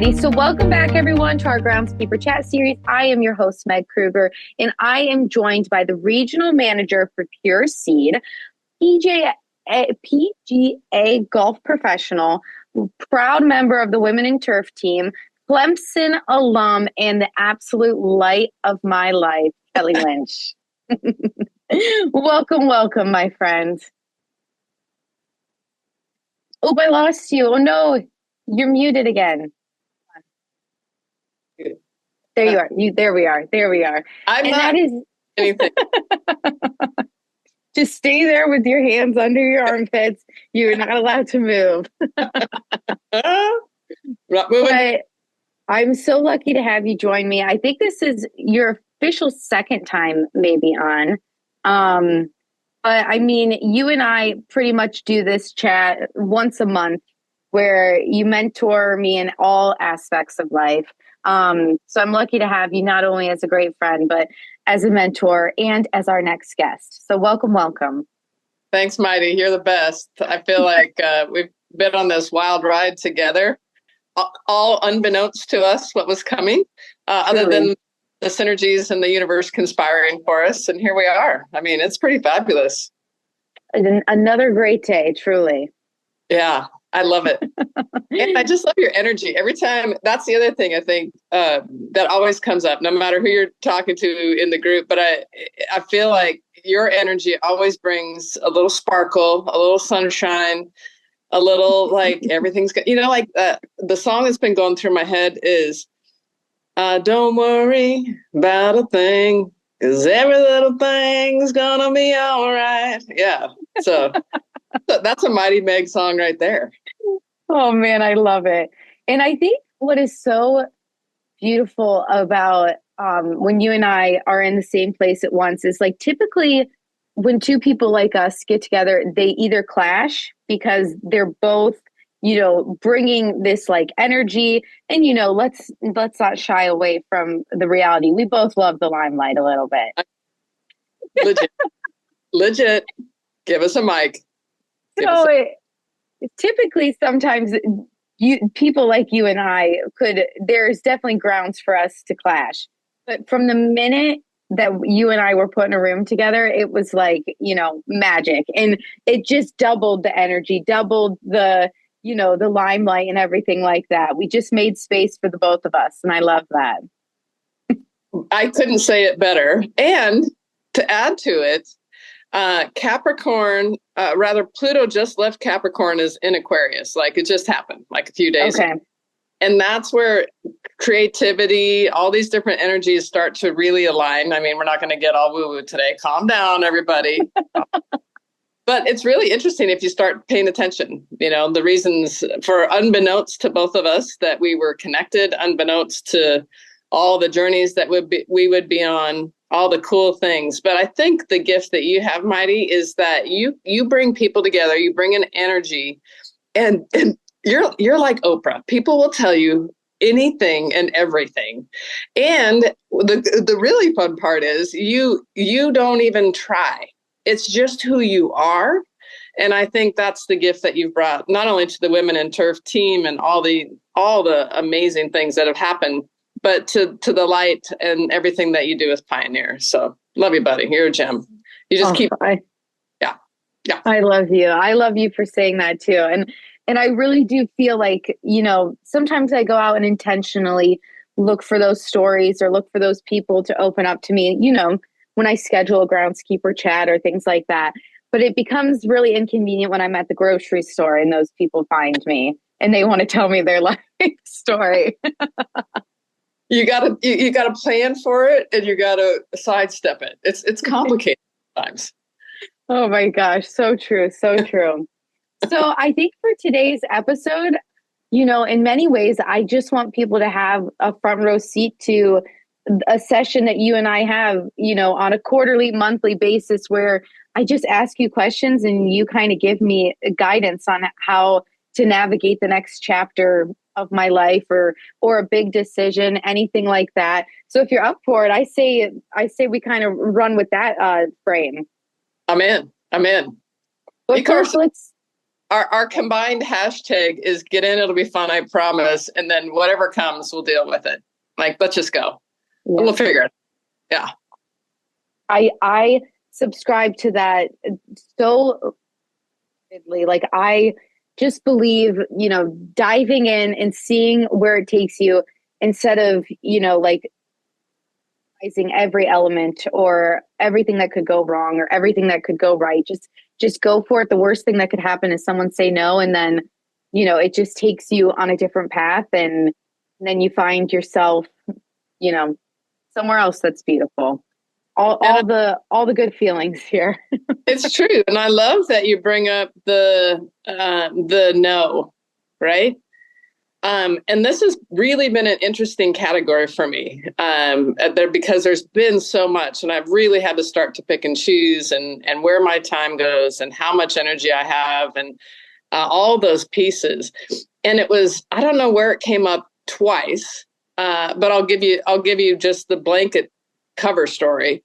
Alrighty, so welcome back everyone to our Groundskeeper chat series. I am your host, Meg Kruger, and I am joined by the regional manager for Pure Seed, PGA golf professional, proud member of the Women in Turf team, Clemson alum, and the absolute light of my life, Kelly Lynch. Welcome, my friend. Oh, I lost you. Oh no, you're muted again. There you are. There we are. I'm and not that is anything. Just stay there with your hands under your armpits. You're not allowed to move. Not moving. But I'm so lucky to have you join me. I think this is your official second time maybe on. But I mean, you and I pretty much do this chat once a month where you mentor me in all aspects of life. So I'm lucky to have you not only as a great friend, but as a mentor and as our next guest. So welcome. Thanks, Mighty. You're the best. I feel like we've been on this wild ride together, all unbeknownst to us what was coming, other than the synergies and the universe conspiring for us. And here we are. I mean, it's pretty fabulous. Another great day, truly. Yeah, I love it. And I just love your energy every time. That's the other thing I think that always comes up, no matter who you're talking to in the group. But I feel like your energy always brings a little sparkle, a little sunshine, a little like everything's good. You know, like the song that's been going through my head is don't worry about a thing, 'cause every little thing's gonna be all right. Yeah. So that's a Mighty Meg song right there. Oh man, I love it. And I think what is so beautiful about when you and I are in the same place at once is like typically when two people like us get together, they either clash because they're both, bringing this like energy, and let's not shy away from the reality. We both love the limelight a little bit. Legit. Give us a mic. So typically sometimes people like you and I there's definitely grounds for us to clash. But from the minute that you and I were put in a room together, it was like, magic. And it just doubled the energy, doubled the limelight and everything like that. We just made space for the both of us. And I love that. I couldn't say it better. And to add to it, Capricorn, Pluto just left Capricorn is in Aquarius. Like it just happened like a few days ago. And that's where creativity, all these different energies start to really align. I mean, we're not going to get all woo-woo today. Calm down, everybody. But it's really interesting if you start paying attention, the reasons for unbeknownst to both of us that we were connected, unbeknownst to all the journeys that we would be on, all the cool things. But I think the gift that you have, Mighty, is that you bring people together, you bring an energy, and you're like Oprah. People will tell you anything and everything. And the really fun part is you don't even try. It's just who you are. And I think that's the gift that you've brought not only to the Women in Turf team and all the amazing things that have happened, but to the light and everything that you do as Pioneer. So love you, buddy. You're a gem. You just keep. Yeah. I love you. I love you for saying that too. And I really do feel like, sometimes I go out and intentionally look for those stories or look for those people to open up to me, when I schedule a groundskeeper chat or things like that. But it becomes really inconvenient when I'm at the grocery store and those people find me and they want to tell me their life story. You gotta plan for it, and you gotta sidestep it. It's complicated sometimes. Oh my gosh, so true. So I think for today's episode, in many ways, I just want people to have a front row seat to a session that you and I have, on a quarterly, monthly basis where I just ask you questions and you kind of give me guidance on how to navigate the next chapter of my life or a big decision, anything like that. So if you're up for it, I say we kind of run with that frame. I'm in. But first, Our combined hashtag is get in, it'll be fun, I promise. And then whatever comes, we'll deal with it. Like, let's just go. Yeah. We'll figure it. Yeah. I subscribe to that so vividly. Like, I just believe, diving in and seeing where it takes you instead of, like every element or everything that could go wrong or everything that could go right. Just go for it. The worst thing that could happen is someone say no. And then, it just takes you on a different path. And then you find yourself, somewhere else that's beautiful. All the good feelings here. It's true. And I love that you bring up the no, right? And this has really been an interesting category for me because there's been so much, and I've really had to start to pick and choose and where my time goes and how much energy I have and all those pieces. And it was, I don't know where it came up twice, but I'll give you just the blanket cover story.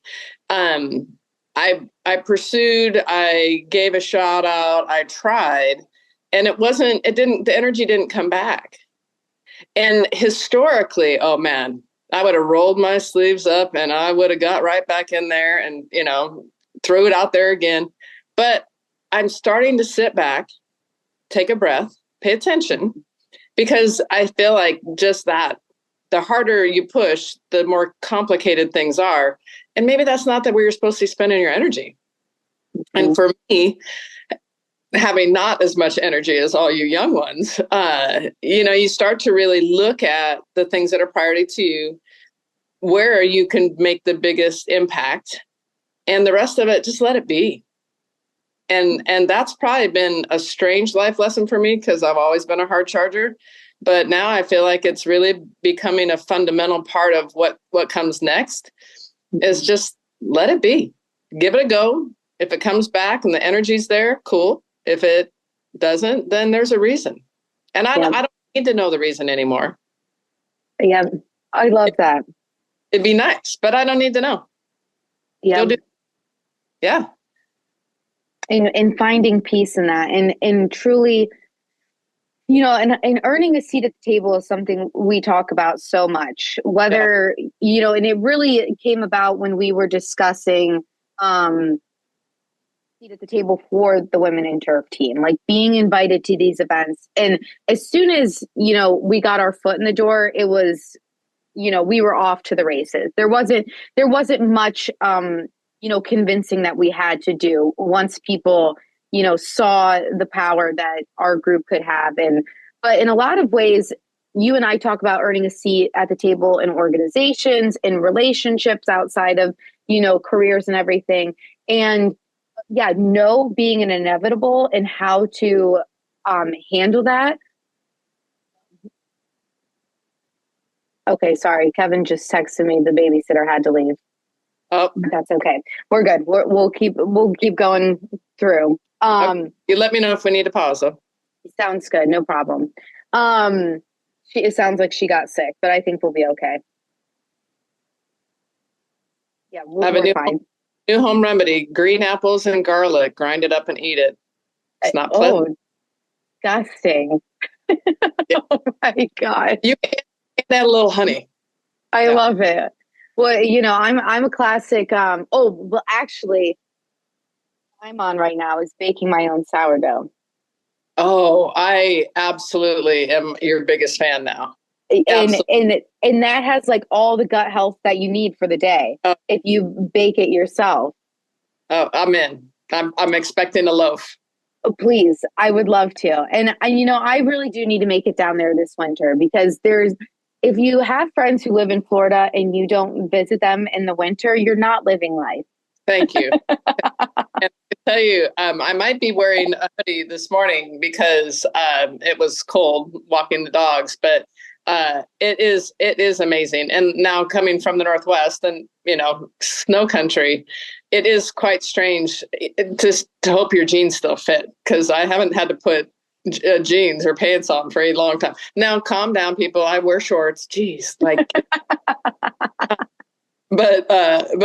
I pursued, I gave a shout out, I tried, and the energy didn't come back. And historically, oh man, I would have rolled my sleeves up and I would have got right back in there and, threw it out there again. But I'm starting to sit back, take a breath, pay attention, because I feel like just that, the harder you push, the more complicated things are. And maybe that's not where you're supposed to be spending your energy. Mm-hmm. And for me, having not as much energy as all you young ones, you start to really look at the things that are priority to you, where you can make the biggest impact, and the rest of it, just let it be. And that's probably been a strange life lesson for me because I've always been a hard charger. But now I feel like it's really becoming a fundamental part of what comes next is just let it be. Give it a go. If it comes back and the energy's there, cool. If it doesn't, then there's a reason. And I don't need to know the reason anymore. Yeah, I love that. It'd be nice, but I don't need to know. Yeah. Yeah. And finding peace in that and truly, and earning a seat at the table is something we talk about so much, whether, and it really came about when we were discussing seat at the table for the Women in Turf team, like being invited to these events. And as soon as, we got our foot in the door, it was, we were off to the races. There wasn't much, convincing that we had to do once people, saw the power that our group could have. But in a lot of ways, you and I talk about earning a seat at the table in organizations, in relationships outside of, careers and everything. And no being an inevitable and how to handle that. Okay, sorry. Kevin just texted me the babysitter had to leave. Oh, that's okay. We're good. We'll keep going through. Okay. You let me know if we need to pause though. Sounds good. No problem. It sounds like she got sick, but I think we'll be okay. Yeah, we're fine. New home remedy: green apples and garlic. Grind it up and eat it. It's not pleasant. Disgusting. Yeah. Oh my God. You can add a little honey. I love it. Well, I'm a classic. Actually, I'm on right now is baking my own sourdough. Oh, I absolutely am your biggest fan now. And that has like all the gut health that you need for the day if you bake it yourself. Oh, I'm in. I'm expecting a loaf. Oh, please, I would love to. And I really do need to make it down there this winter because if you have friends who live in Florida and you don't visit them in the winter, you're not living life. Thank you. And I tell you, I might be wearing a hoodie this morning because it was cold walking the dogs, but it is amazing. And now coming from the Northwest and, snow country, it is quite strange just to hope your jeans still fit because I haven't had to put jeans or pants on for a long time. Now, calm down, people. I wear shorts. Jeez, but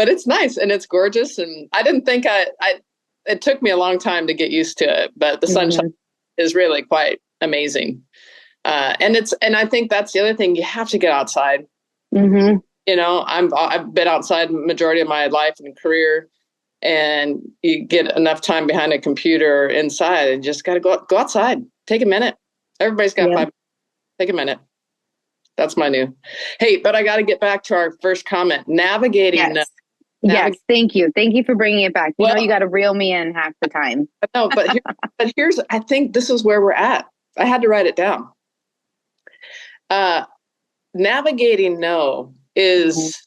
it's nice and it's gorgeous. And I didn't think it took me a long time to get used to it, but the sunshine is really quite amazing. And I think that's the other thing. You have to get outside. Mm-hmm. You know, I've been outside the majority of my life and career, and you get enough time behind a computer inside, and just got to go outside. Take a minute. Everybody's got 5 minutes. Take a minute. That's my new. Hey, but I got to get back to our first comment. Navigating. Yes. Thank you. Thank you for bringing it back. You know, you got to reel me in half the time. No, but here's, I think this is where we're at. I had to write it down. Navigating no is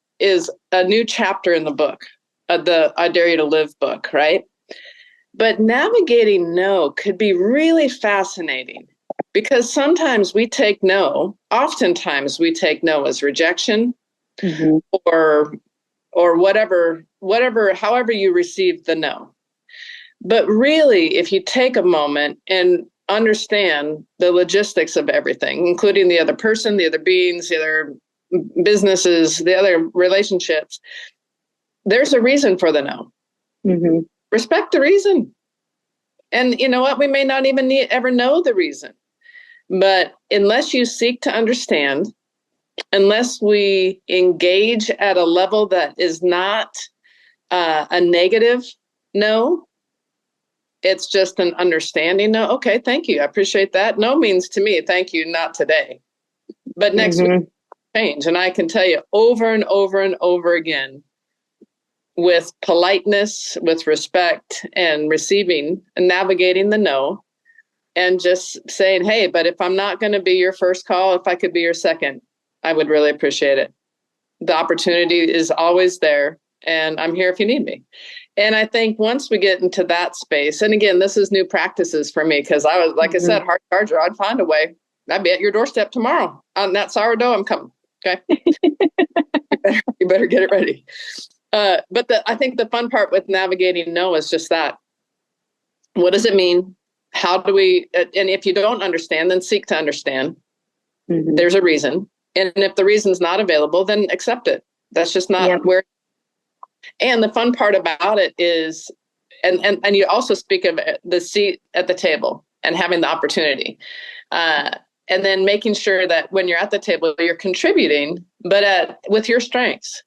a new chapter in the book, the I Dare You to Live book, right? But navigating no could be really fascinating, because sometimes we take no, oftentimes we take no as rejection, or whatever, however you receive the no. But really, if you take a moment and understand the logistics of everything, including the other person, the other beings, the other businesses, the other relationships, there's a reason for the no. Respect the reason. And you know what? We may not even ever know the reason. But unless you seek to understand, unless we engage at a level that is not a negative no, it's just an understanding no. Okay, thank you. I appreciate that. No means to me, thank you, not today. But next week, change. And I can tell you over and over and over again, with politeness, with respect, and receiving and navigating the no, and just saying, hey, but if I'm not going to be your first call, if I could be your second, I would really appreciate it. The opportunity is always there, and I'm here if you need me. And I think once we get into that space, and again, this is new practices for me, because I was, like I said, hard charger, I'd find a way. I'd be at your doorstep tomorrow. On that sourdough, I'm coming. Okay. you better get it ready. But I think the fun part with navigating no is just that. What does it mean? How do we, and if you don't understand, then seek to understand. There's a reason. And if the reason's not available, then accept it. That's just not where. And the fun part about it is, and you also speak of the seat at the table and having the opportunity. And then making sure that when you're at the table, you're contributing, but with your strengths.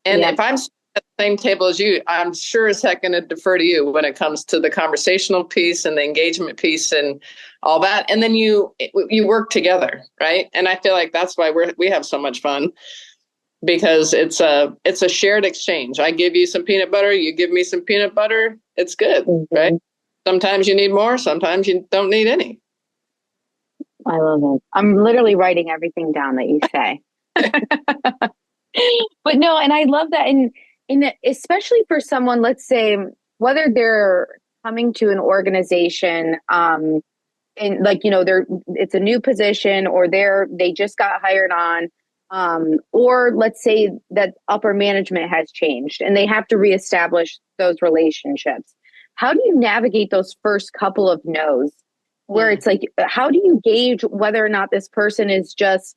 And if I'm at the same table as you, I'm sure as heck going to defer to you when it comes to the conversational piece and the engagement piece and all that. And then you work together, right? And I feel like that's why we have so much fun, because it's a shared exchange. I give you some peanut butter, you give me some peanut butter. It's good, right? Sometimes you need more, sometimes you don't need any. I love it. I'm literally writing everything down that you say. But no, and I love that. And especially for someone, let's say, whether they're coming to an organization, and like, you know, it's a new position, or they just got hired on, or let's say that upper management has changed and they have to reestablish those relationships. How do you navigate those first couple of no's, where it's like, how do you gauge whether or not this person is just,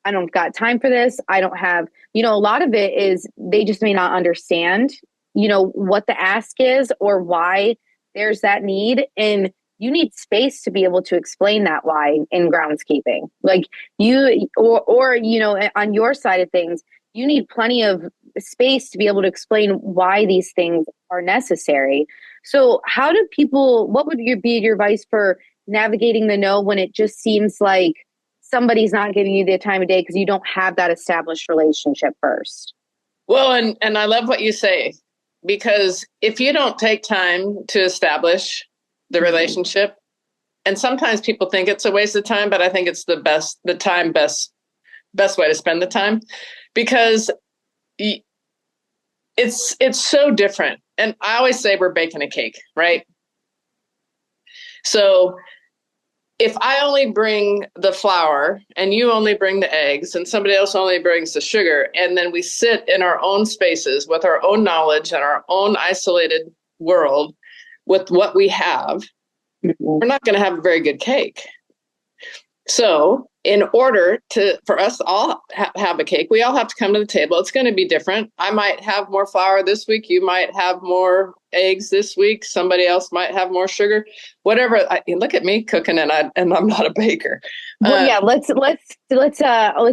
I don't got time for this. I don't have, you know, a lot of it is they just may not understand, you know, what the ask is or why there's that need. And you need space to be able to explain that why in groundskeeping. Like you, or, you know, on your side of things, you need plenty of space to be able to explain why these things are necessary. So how do people, what would be your advice for navigating the no when it just seems like somebody's not giving you the time of day because you don't have that established relationship first? Well, and I love what you say, because if you don't take time to establish the relationship, and sometimes people think it's a waste of time, but I think it's the best way to spend the time, because it's so different. And I always say we're baking a cake, right? So if I only bring the flour and you only bring the eggs and somebody else only brings the sugar, and then we sit in our own spaces with our own knowledge and our own isolated world with what we have, we're not going to have a very good cake. So in order for us to all have a cake, we all have to come to the table. It's going to be different. I might have more flour this week. You might have more eggs this week. Somebody else might have more sugar. Whatever. Look at me cooking, and I'm not a baker. Well, yeah. Let's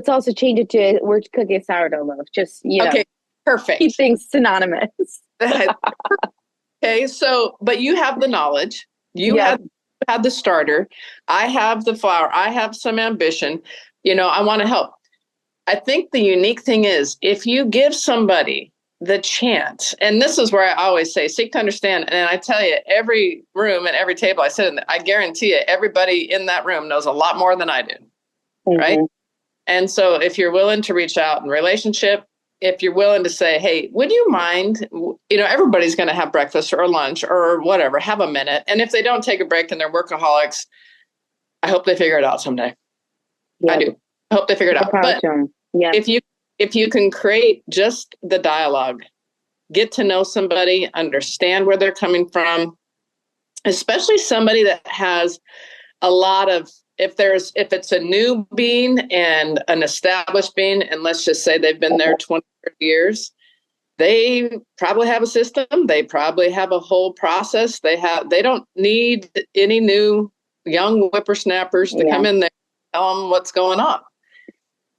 also change it to we're cooking a sourdough loaf. Just okay, perfect. Keep things synonymous. Okay, so but you have the knowledge. You have had the starter. I have the flour. I have some ambition. I want to help. I think the unique thing is if you give somebody the chance, and this is where I always say, seek to understand. And I tell you, every room and every table I sit in, I guarantee you, everybody in that room knows a lot more than I do. Mm-hmm. Right. And so if you're willing to reach out in relationship, if you're willing to say, hey, would you mind, everybody's going to have breakfast or lunch or whatever, have a minute. And if they don't take a break and they're workaholics, I hope they figure it out someday. Yep. I do. I hope they figure it out. But if you can create just the dialogue, get to know somebody, understand where they're coming from, especially somebody that has a lot of, if it's a new bean and an established bean, and let's just say they've been there 20 years, they probably have a system. They probably have a whole process. They don't need any new young whippersnappers to come in there and tell them what's going on.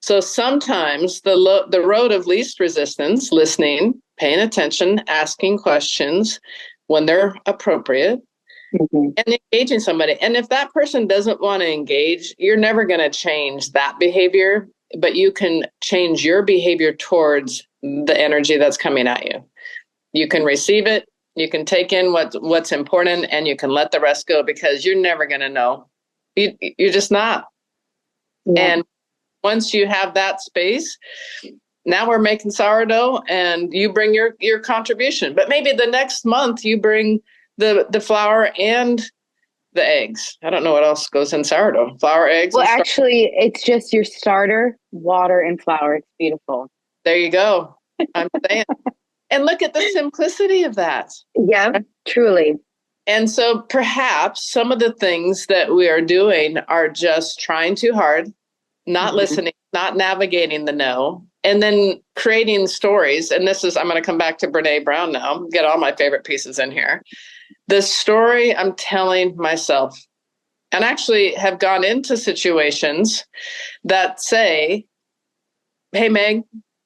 So sometimes the road of least resistance, listening, paying attention, asking questions when they're appropriate, and engaging somebody. And if that person doesn't want to engage, you're never going to change that behavior, but you can change your behavior towards the energy that's coming at you. You can receive it. You can take in what's important, and you can let the rest go, because you're never going to know. You're just not. Yeah. And once you have that space, now we're making sourdough, and you bring your contribution. But maybe the next month you bring the flour and the eggs. I don't know what else goes in sourdough. Flour, eggs. Well, actually, it's just your starter, water, and flour. It's beautiful. There you go. I'm saying. And look at the simplicity of that. Yeah, truly. And so perhaps some of the things that we are doing are just trying too hard, not listening, not navigating the no, and then creating stories. And I'm going to come back to Brene Brown now, get all my favorite pieces in here. The story I'm telling myself, and actually have gone into situations that say, hey, Meg,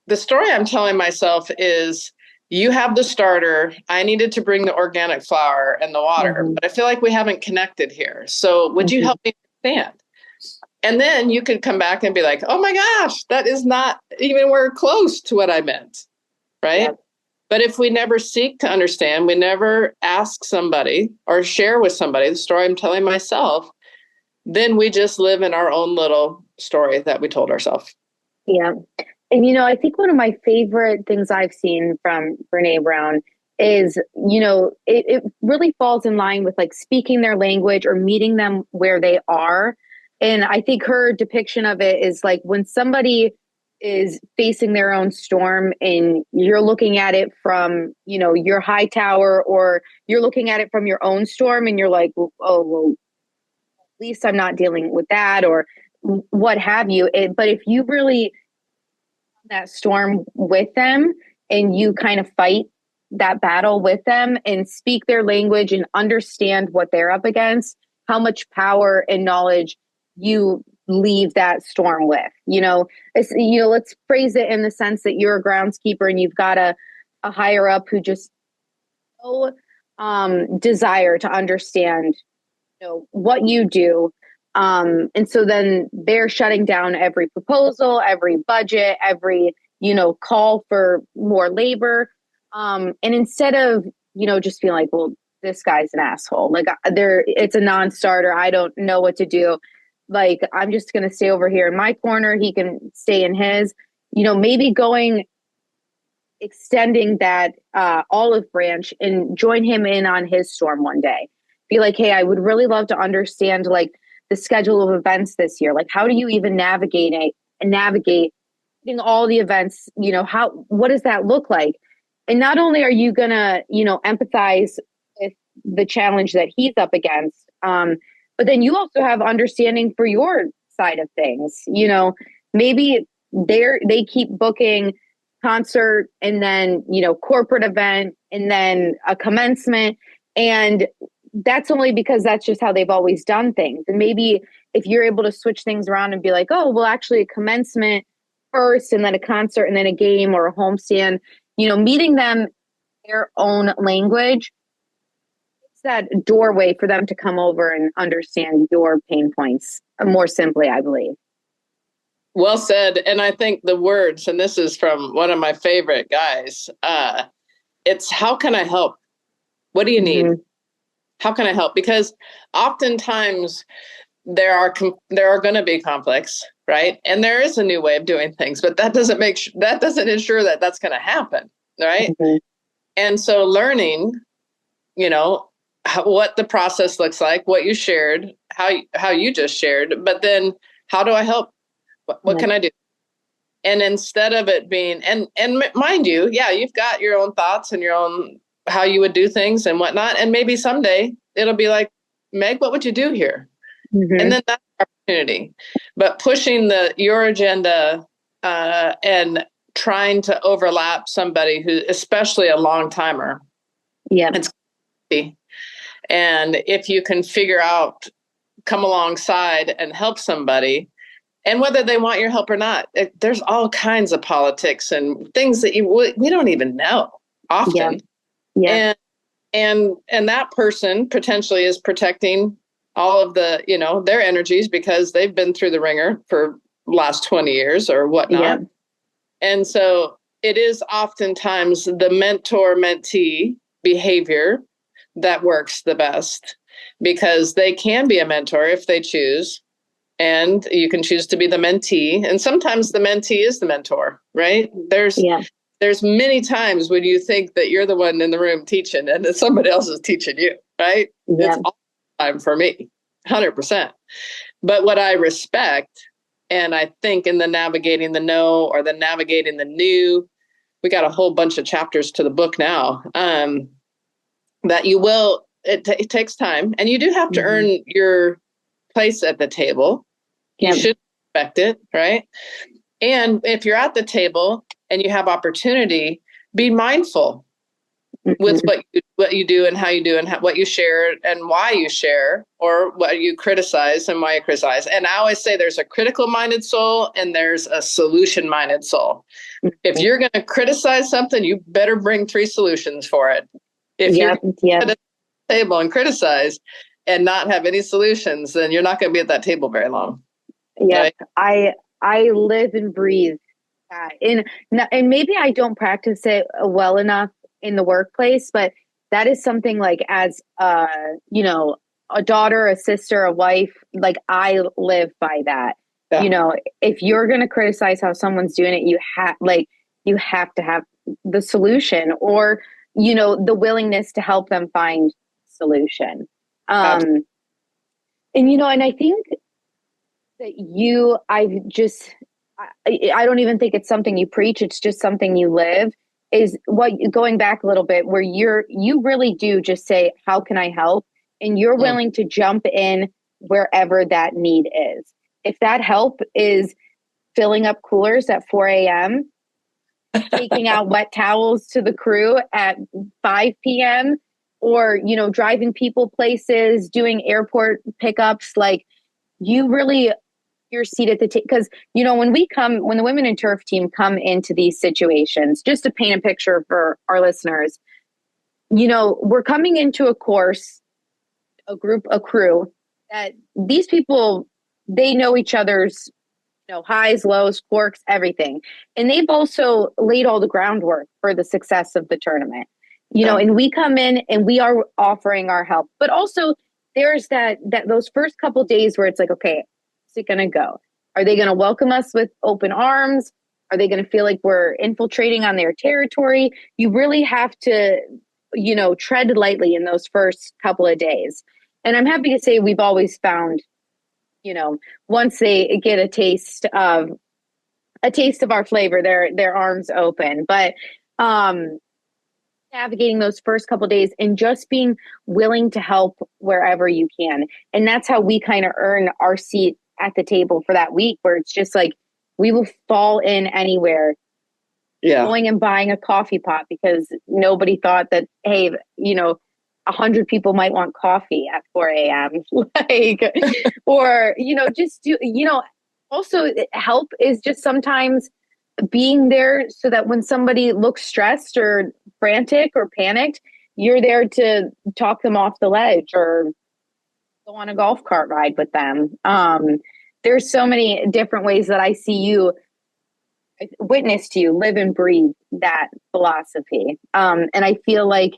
the story I'm telling myself is, you have the starter. I needed to bring the organic flour and the water, but I feel like we haven't connected here. So would you help me understand? And then you could come back and be like, oh my gosh, that is not even where close to what I meant. Right. Yep. But if we never seek to understand, we never ask somebody or share with somebody the story I'm telling myself, then we just live in our own little story that we told ourselves. Yeah. And, I think one of my favorite things I've seen from Brene Brown is, it really falls in line with like speaking their language or meeting them where they are. And I think her depiction of it is like when somebody is facing their own storm and you're looking at it from, your high tower, or you're looking at it from your own storm and you're like, oh, well, at least I'm not dealing with that, or what have you. But if you really that storm with them and you kind of fight that battle with them and speak their language and understand what they're up against, how much power and knowledge you leave that storm with. Let's phrase it in the sense that you're a groundskeeper and you've got a higher up who just so desire to understand what you do. And so then they're shutting down every proposal, every budget, every, call for more labor. And instead of, just being like, well, this guy's an asshole. Like it's a non-starter. I don't know what to do. Like, I'm just going to stay over here in my corner. He can stay in his, maybe extending that olive branch and join him in on his storm one day. Be like, hey, I would really love to understand like the schedule of events this year. Like, how do you even navigate all the events? What does that look like? And not only are you gonna, empathize with the challenge that he's up against, but then you also have understanding for your side of things. You know, maybe they keep booking concert and then, you know, corporate event and then a commencement. And that's only because that's just how they've always done things. And maybe if you're able to switch things around and be like, oh, well, actually a commencement first and then a concert and then a game or a homestand, you know, meeting them their own language, it's that doorway for them to come over and understand your pain points more simply, I believe. Well said. And I think the words, and this is from one of my favorite guys, it's how can I help? What do you need? How can I help? Because oftentimes there are going to be conflicts, right? And there is a new way of doing things, but that doesn't ensure that that's going to happen, right? And so learning, you know, what the process looks like, what you shared, how you just shared, but then how do I help? What can I do? And instead of it being, and mind you, yeah, you've got your own thoughts and your own, how you would do things and whatnot. And maybe someday it'll be like, Meg, what would you do here? And then that's opportunity. But pushing your agenda and trying to overlap somebody who, especially a long timer. Yeah. It's easy. And if you can figure out, come alongside and help somebody, and whether they want your help or not, there's all kinds of politics and things that we don't even know often. Yeah. And that person potentially is protecting all of the, you know, their energies because they've been through the ringer for the last 20 years or whatnot. Yeah. And so it is oftentimes the mentor-mentee behavior that works the best because they can be a mentor if they choose. And you can choose to be the mentee. And sometimes the mentee is the mentor, right? There's many times when you think that you're the one in the room teaching and that somebody else is teaching you, right? Yeah. It's all the time for me, 100%. But what I respect, and I think in the navigating the no or the navigating the new, we got a whole bunch of chapters to the book now, that you will, it takes time. And you do have to earn your place at the table. You should expect it, right? And if you're at the table and you have opportunity, be mindful with what you do and how you do and what you share and why you share, or what you criticize and why you criticize. And I always say there's a critical-minded soul and there's a solution-minded soul. If you're going to criticize something, you better bring 3 solutions for it. If you're at the table and criticize and not have any solutions, then you're not going to be at that table very long. Yeah, right? I live and breathe that. And maybe I don't practice it well enough in the workplace, but that is something like as you know, a daughter, a sister, a wife, like I live by that. Yeah. You know, if you're going to criticize how someone's doing it, you have to have the solution or, you know, the willingness to help them find solution. And, you know, and I think that I don't even think it's something you preach. It's just something you live, is what, going back a little bit, where you really do just say, how can I help? And you're willing to jump in wherever that need is. If that help is filling up coolers at 4 a.m., taking out wet towels to the crew at 5 p.m., or, you know, driving people places, doing airport pickups, like you really, your seat at the table. Because, you know, when the Women in Turf team come into these situations, just to paint a picture for our listeners, you know, we're coming into a course, a crew that these people, they know each other's, you know, highs, lows, quirks, everything. And they've also laid all the groundwork for the success of the tournament. You know, and we come in and we are offering our help, but also there's that those first couple of days where it's like, okay, how's it going to go? Are they going to welcome us with open arms? Are they going to feel like we're infiltrating on their territory? You really have to, you know, tread lightly in those first couple of days. And I'm happy to say we've always found, you know, once they get a taste of our flavor, their arms open. But navigating those first couple of days and just being willing to help wherever you can. And that's how we kind of earn our seat at the table for that week, where it's just like, we will fall in anywhere, going and buying a coffee pot because nobody thought that, hey, 100 people might want coffee at 4 a.m. like, or, just do, also help is just sometimes being there so that when somebody looks stressed or frantic or panicked, you're there to talk them off the ledge or go on a golf cart ride with them. There's so many different ways that I see you, witness to you, live and breathe that philosophy. And I feel like,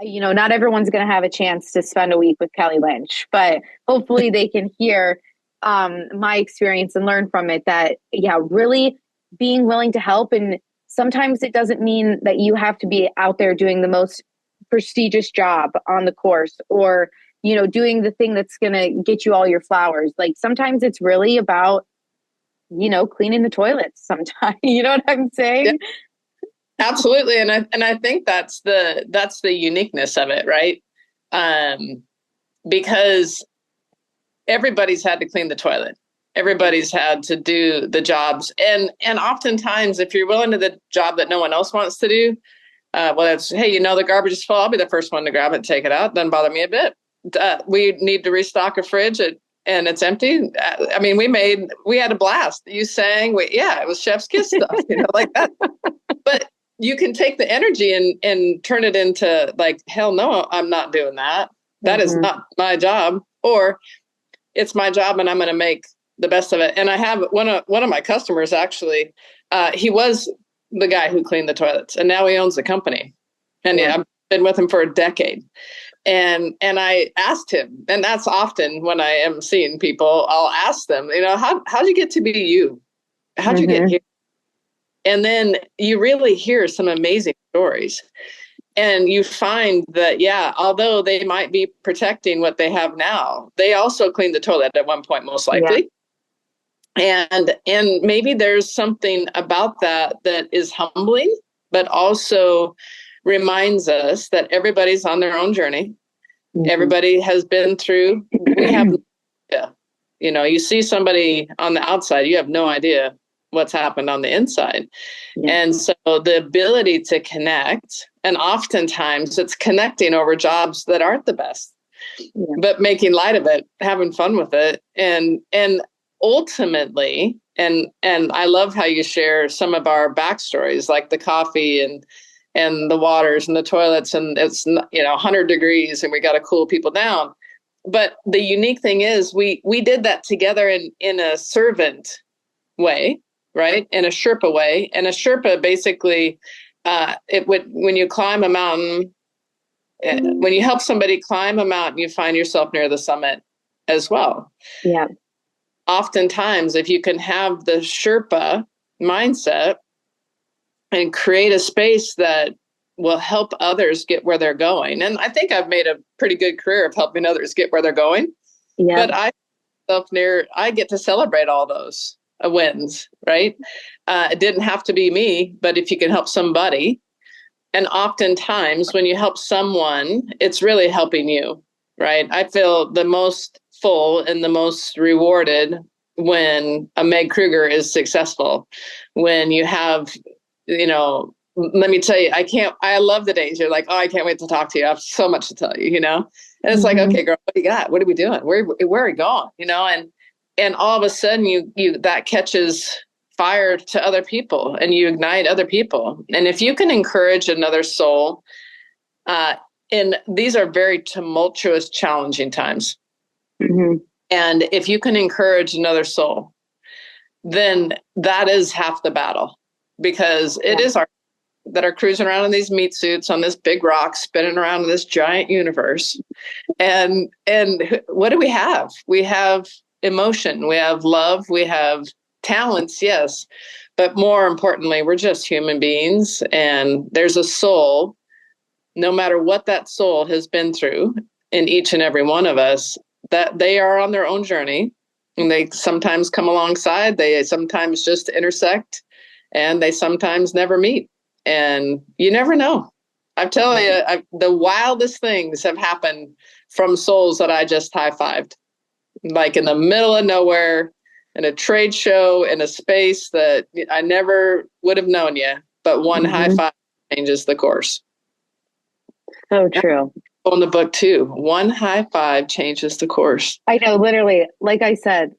not everyone's going to have a chance to spend a week with Kelly Lynch, but hopefully they can hear my experience and learn from it that, really being willing to help. And sometimes it doesn't mean that you have to be out there doing the most prestigious job on the course or, doing the thing that's going to get you all your flowers. Like sometimes it's really about, cleaning the toilets sometimes, you know what I'm saying? Yeah, absolutely. And I think that's the uniqueness of it, right? Because everybody's had to clean the toilet. Everybody's had to do the jobs. And oftentimes, if you're willing to do the job that no one else wants to do, well, it's, hey, the garbage is full. I'll be the first one to grab it and take it out. Doesn't bother me a bit. We need to restock a fridge and it's empty. I mean, we had a blast. You sang, it was chef's kiss stuff, like that. But you can take the energy and turn it into like, hell no, I'm not doing that. That is not my job. Or it's my job and I'm going to make the best of it. And I have one of my customers, actually, he was the guy who cleaned the toilets and now he owns the company. And I've been with him for a decade. And I asked him, and that's often when I am seeing people, I'll ask them, how'd you get to be you? How'd you get here? And then you really hear some amazing stories. And you find that, although they might be protecting what they have now, they also cleaned the toilet at one point, most likely. Yeah. And maybe there's something about that is humbling, but also reminds us that everybody's on their own journey. Everybody has been through, we have, you see somebody on the outside, you have no idea what's happened on the inside. Yeah. And so the ability to connect, and oftentimes it's connecting over jobs that aren't the best, but making light of it, having fun with it. And ultimately, and I love how you share some of our backstories, like the coffee and the waters and the toilets, and it's 100 degrees and we got to cool people down. But the unique thing is we did that together in a servant way, right? In a Sherpa way. And a Sherpa basically, when you climb a mountain, when you help somebody climb a mountain, you find yourself near the summit as well. Yeah. Oftentimes, if you can have the Sherpa mindset and create a space that will help others get where they're going. And I think I've made a pretty good career of helping others get where they're going. Yeah. But I get to celebrate all those wins, right? It didn't have to be me, but if you can help somebody, and oftentimes when you help someone, it's really helping you, right? I feel the most full and the most rewarded when a Meg Kruger is successful, when you have, let me tell you, I love the days you're like, oh, I can't wait to talk to you. I have so much to tell you, And it's like, okay, girl, what do you got? What are we doing? Where are we going? And all of a sudden you that catches fire to other people and you ignite other people. And if you can encourage another soul, and these are very tumultuous, challenging times. Mm-hmm. And if you can encourage another soul, then that is half the battle, because it is our that are cruising around in these meat suits on this big rock, spinning around in this giant universe. And what do we have? We have emotion, we have love, we have talents, yes. But more importantly, we're just human beings, and there's a soul, no matter what that soul has been through in each and every one of us, that they are on their own journey, and they sometimes come alongside, they sometimes just intersect, and they sometimes never meet. And you never know. I'm telling you, the wildest things have happened from souls that I just high-fived. like in the middle of nowhere, in a trade show, in a space that I never would have known you, but one high five changes the course. So true. On the book too, one high five changes the course. I know, literally, like I said,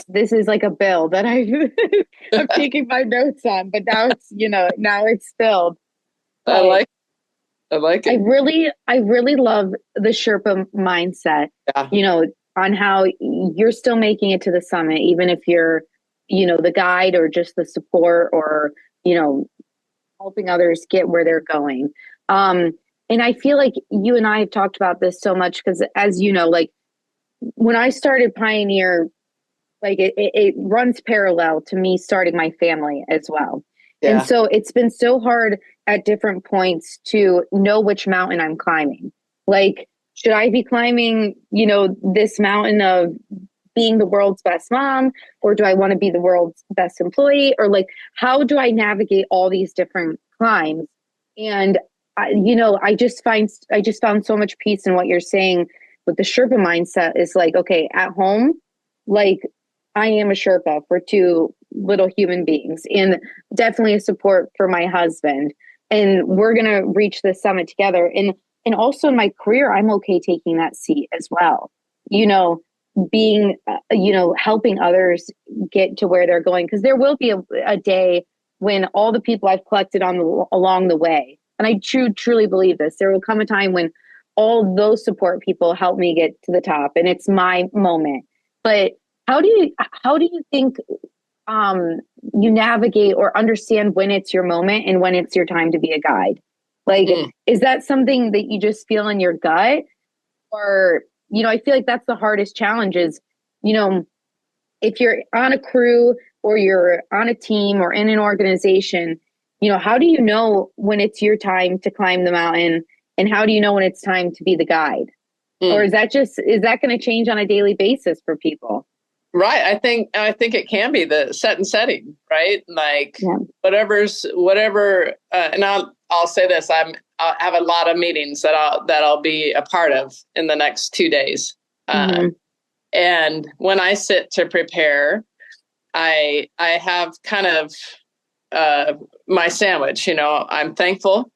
this is like a bill that I'm taking my notes on, but now it's, now it's filled. I like it. I really love the Sherpa mindset, on how you're still making it to the summit, even if you're, the guide or just the support or, helping others get where they're going. And I feel like you and I have talked about this so much because, as you know, like when I started Pioneer, like it runs parallel to me starting my family as well. Yeah. And so it's been so hard at different points to know which mountain I'm climbing. Like, should I be climbing, this mountain of being the world's best mom, or do I want to be the world's best employee? Or like, how do I navigate all these different climbs? And I just found so much peace in what you're saying with the Sherpa mindset is like, okay, at home, like I am a Sherpa for two little human beings and definitely a support for my husband. And we're going to reach the summit together. And also in my career, I'm okay taking that seat as well. Being, helping others get to where they're going. Because there will be a day when all the people I've collected along the way, and I truly believe this, there will come a time when all those support people help me get to the top, and it's my moment. But how do you think you navigate or understand when it's your moment and when it's your time to be a guide? Like, is that something that you just feel in your gut? Or, I feel like that's the hardest challenge is, if you're on a crew or you're on a team or in an organization, how do you know when it's your time to climb the mountain? And how do you know when it's time to be the guide? Or is that going to change on a daily basis for people? Right. I think it can be the set and setting, right? Like whatever. And I'll say this: I'll have a lot of meetings that I'll be a part of in the next 2 days. And when I sit to prepare, I have kind of my sandwich. I'm thankful,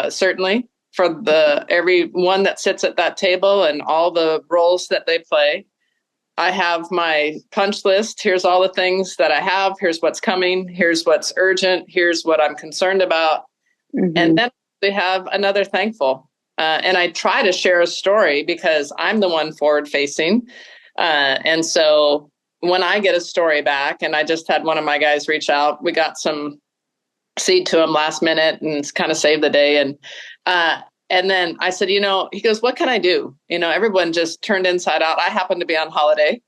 certainly, for everyone that sits at that table and all the roles that they play. I have my punch list. Here's all the things that I have. Here's what's coming. Here's what's urgent. Here's what I'm concerned about. And then we have another thankful. And I try to share a story because I'm the one forward facing. And so when I get a story back, and I just had one of my guys reach out, we got some seed to him last minute and kind of saved the day. And then I said, he goes, what can I do? Everyone just turned inside out. I happened to be on holiday.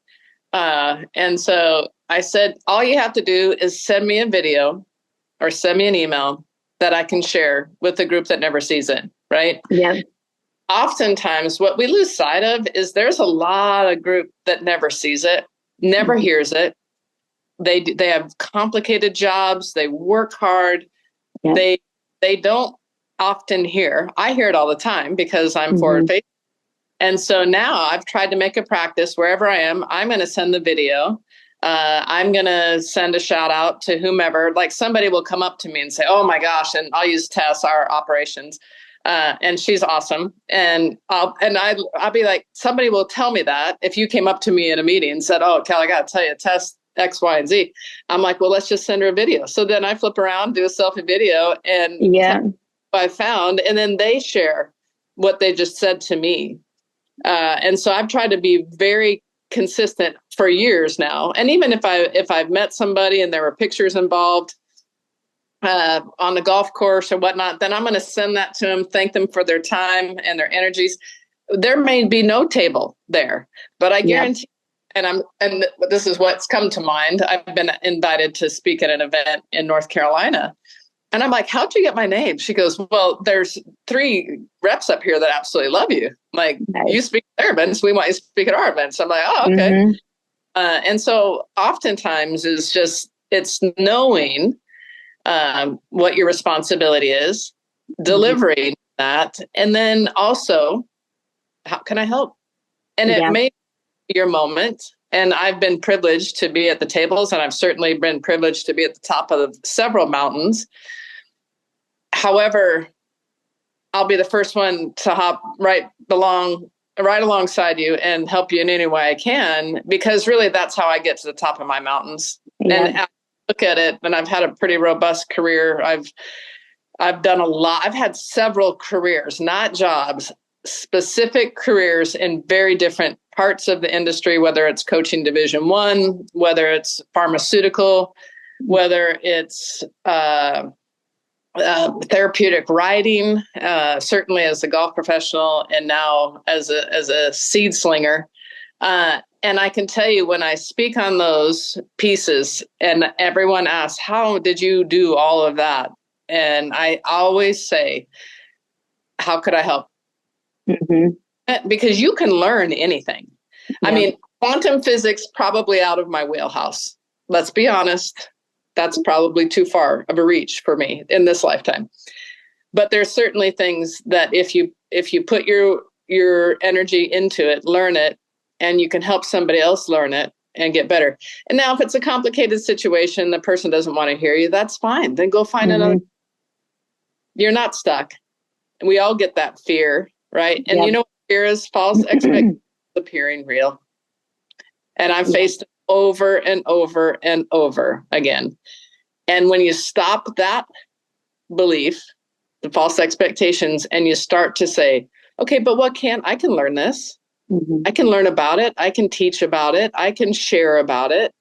And so I said, all you have to do is send me a video or send me an email that I can share with the group that never sees it. Right. Yeah. Oftentimes what we lose sight of is there's a lot of group that never sees it, never hears it. They have complicated jobs. They work hard. Yeah. They don't often hear. I hear it all the time because I'm forward facing. And so now I've tried to make a practice wherever I am. I'm going to send the video. I'm going to send a shout out to whomever. Like somebody will come up to me and say, oh my gosh. And I'll use Tess, our operations. And she's awesome. And I'll be like, somebody will tell me that if you came up to me in a meeting and said, oh, Cal, I got to tell you, Tess X, Y, and Z. I'm like, well, let's just send her a video. So then I flip around, do a selfie video and I found, and then they share what they just said to me. And so I've tried to be very consistent for years now. And even if I've met somebody and there were pictures involved on the golf course or whatnot, then I'm going to send that to them, thank them for their time and their energies. There may be no table there, but I guarantee, and this is what's come to mind. I've been invited to speak at an event in North Carolina. And I'm like, how'd you get my name? She goes, well, there's 3 reps up here that absolutely love you. Like, you speak at their events, we want you to speak at our events. I'm like, oh, okay. And so oftentimes it's knowing what your responsibility is, delivering that, and then also, how can I help? And it may your moment. And I've been privileged to be at the tables, and I've certainly been privileged to be at the top of several mountains. However, I'll be the first one to hop right alongside you and help you in any way I can, because really that's how I get to the top of my mountains. Yeah. And I look at it, and I've had a pretty robust career. I've done a lot. I've had several careers, not jobs, specific careers in very different parts of the industry, whether it's coaching division one, whether it's pharmaceutical, whether it's therapeutic riding, certainly as a golf professional, and now as a seed slinger. And I can tell you, when I speak on those pieces and everyone asks, how did you do all of that? And I always say, how could I help? Mm-hmm. Because you can learn anything. Yeah. I mean, quantum physics, probably out of my wheelhouse. Let's be honest. That's probably too far of a reach for me in this lifetime. But there's certainly things that if you put your energy into it, learn it, and you can help somebody else learn it and get better. And now if it's a complicated situation, the person doesn't want to hear you, that's fine. Then go find another. You're not stuck. And we all get that fear, right? And you know what fear is? False expectations appearing real. And I've faced it over and over and over again. And when you stop that belief, the false expectations, and you start to say, okay, but I can learn this. Mm-hmm. I can learn about it. I can teach about it. I can share about it.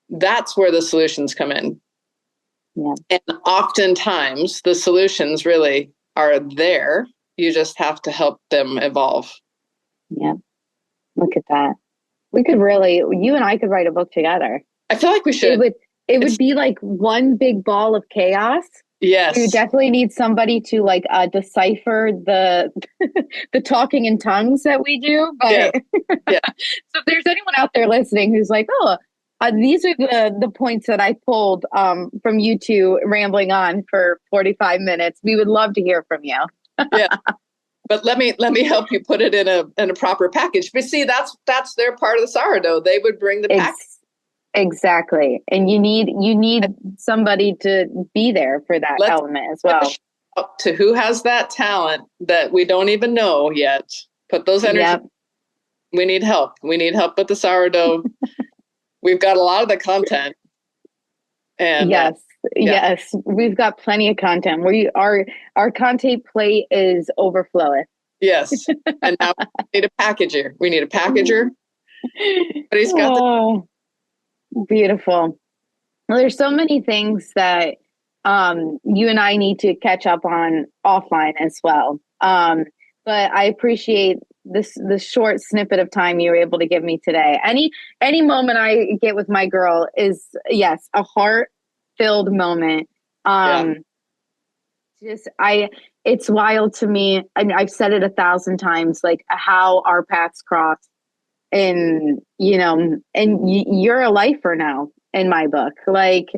That's where the solutions come in. Yeah. And oftentimes the solutions really are there. You just have to help them evolve. Yeah. Look at that. We could really, you and I could write a book together. I feel like we should. It would be like one big ball of chaos. Yes. We definitely need somebody to like decipher the the talking in tongues that we do. But yeah. So if there's anyone out there listening who's like, oh, these are the points that I pulled from you two rambling on for 45 minutes, we would love to hear from you. Yeah. But let me help you put it in a proper package. But see, that's their part of the sourdough. They would bring the package. Exactly. And you need somebody to be there for that element as well. To who has that talent that we don't even know yet. Put those energy. Yep. We need help. We need help with the sourdough. We've got a lot of the content. And yes, we've got plenty of content. Our content plate is overflowing. Yes. And now we need a packager. But he's got beautiful. Well, there's so many things that you and I need to catch up on offline as well. But I appreciate this short snippet of time you were able to give me today. Any moment I get with my girl is a heart-filled moment. It's wild to me. I mean, I've said it 1,000 times, like how our paths cross. And, you're a lifer now in my book. Like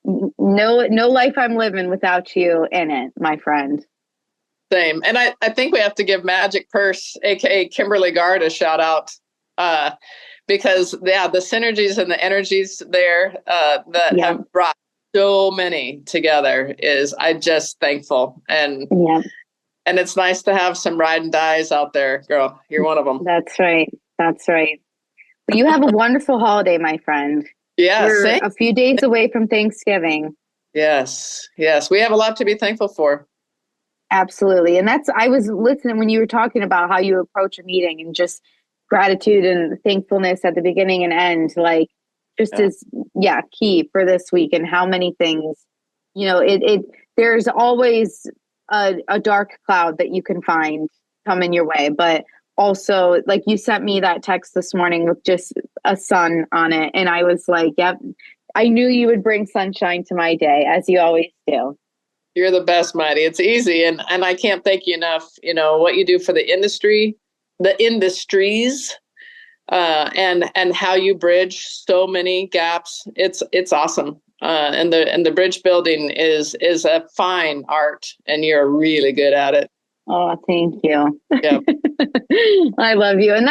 no life I'm living without you in it, my friend. Same. And I think we have to give Magic Purse, aka Kimberly Gard, a shout out because the synergies and the energies there that have brought so many together is I'm just thankful. And it's nice to have some ride and dies out there, girl. You're one of them. That's right. Well, you have a wonderful holiday, my friend. Yeah, we're a few days away from Thanksgiving. Yes. We have a lot to be thankful for. Absolutely. And I was listening when you were talking about how you approach a meeting and just gratitude and thankfulness at the beginning and end, like just is key for this week, and how many things, there's always a dark cloud that you can find coming your way, but also, like, you sent me that text this morning with just a sun on it. And I was like, yep, I knew you would bring sunshine to my day, as you always do. You're the best, Mighty. It's easy. And I can't thank you enough, what you do for the industries, and how you bridge so many gaps. It's awesome. And the bridge building is a fine art, and you're really good at it. Oh, thank you. Yeah. I love you. And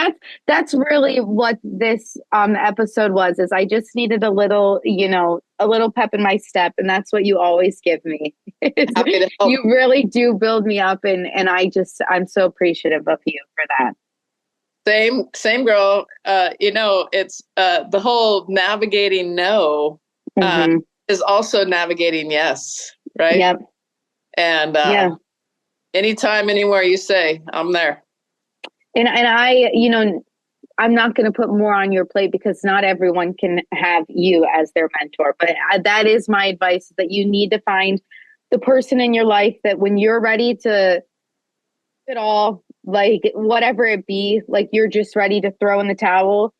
that's really what this episode was, is I just needed a little, a little pep in my step, and that's what you always give me. Happy to help. You really do build me up, and I'm so appreciative of you for that. Same girl. It's the whole navigating no is also navigating yes, right? Yep. And yeah. Anytime, anywhere you say, I'm there. And I'm not going to put more on your plate, because not everyone can have you as their mentor. But that is my advice, that you need to find the person in your life that when you're ready to it all, like whatever it be, like you're just ready to throw in the towel,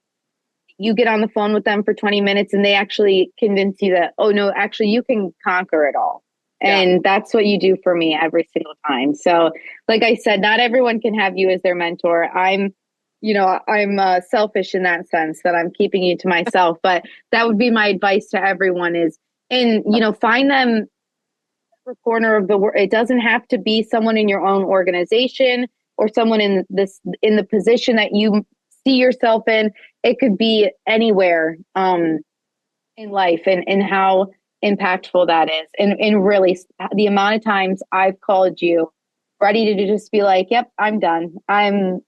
you get on the phone with them for 20 minutes and they actually convince you that, oh no, actually you can conquer it all. And that's what you do for me every single time. So like I said, not everyone can have you as their mentor. I'm selfish in that sense, that I'm keeping you to myself, but that would be my advice to everyone is, and find them corner of the world. It doesn't have to be someone in your own organization or someone in the position that you see yourself in. It could be anywhere in life, and how impactful that is. And really, the amount of times I've called you ready to just be like, yep, I'm done. I'm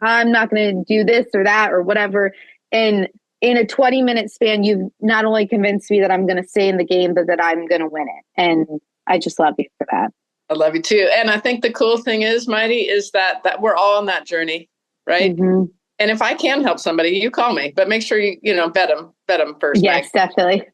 not going to do this or that or whatever. And in a 20-minute span, you've not only convinced me that I'm going to stay in the game, but that I'm going to win it. And I just love you for that. I love you too. And I think the cool thing is, Mighty, is that we're all on that journey, right? Mm-hmm. And if I can help somebody, you call me, but make sure you vet them first. Yes, Meg. Definitely.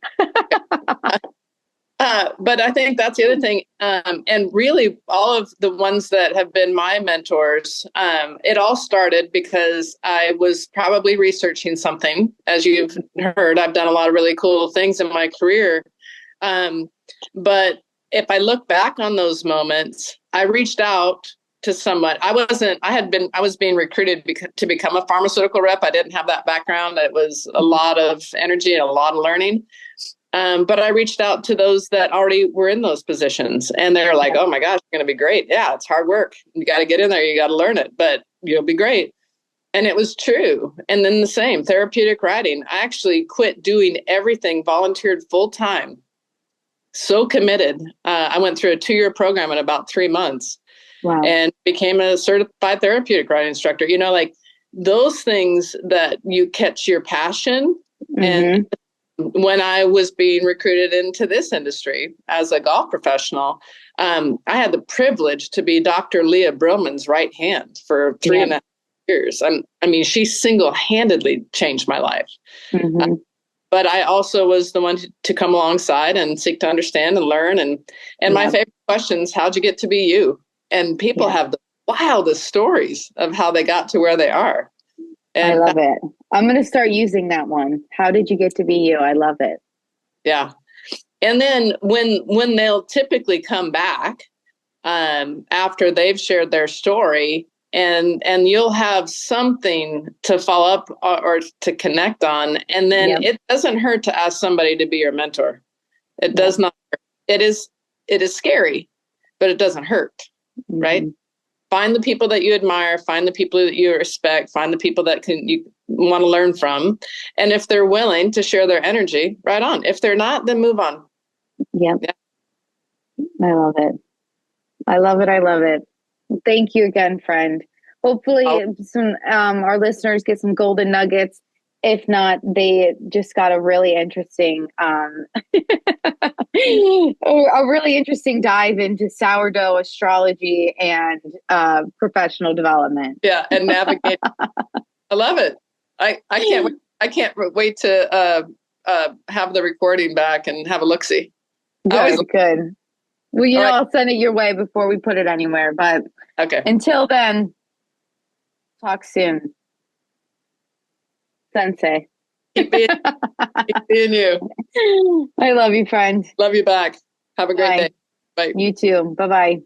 But I think that's the other thing. And really all of the ones that have been my mentors, it all started because I was probably researching something. As you've heard, I've done a lot of really cool things in my career. But if I look back on those moments, I reached out to someone. I was being recruited to become a pharmaceutical rep. I didn't have that background. It was a lot of energy and a lot of learning. But I reached out to those that already were in those positions, and they're like, oh my gosh, it's going to be great. Yeah, it's hard work. You got to get in there. You got to learn it, but you'll be great. And it was true. And then the same therapeutic writing. I actually quit doing everything, volunteered full time. So committed. I went through a 2-year program in about 3 months. Wow. And became a certified therapeutic writing instructor. Like those things that you catch your passion. Mm-hmm. And when I was being recruited into this industry as a golf professional, I had the privilege to be Dr. Leah Brillman's right hand for 3.5 years. I mean, she single-handedly changed my life. Mm-hmm. But I also was the one to come alongside and seek to understand and learn. And my favorite question is, how'd you get to be you? And people have the wildest stories of how they got to where they are. And I love it. I'm going to start using that one. How did you get to be you? I love it. Yeah. And then when they'll typically come back after they've shared their story, and you'll have something to follow up or to connect on. And then it doesn't hurt to ask somebody to be your mentor. It does not hurt. It is scary, but it doesn't hurt. Mm-hmm. Right? Find the people that you admire, find the people that you respect, find the people that you want to learn from. And if they're willing to share their energy, right on. If they're not, then move on. Yep. Yeah. I love it. I love it. I love it. Thank you again, friend. Hopefully some our listeners get some golden nuggets. If not, they just got a really interesting a really interesting dive into sourdough astrology and professional development. Yeah, and navigate. I love it. I can't wait to have the recording back and have a look-see. Good. Well, I'll send it your way before we put it anywhere. But until then, talk soon. Sensei. Keep being you. I love you, friend. Love you back. Have a great day. Bye. You too. Bye-bye.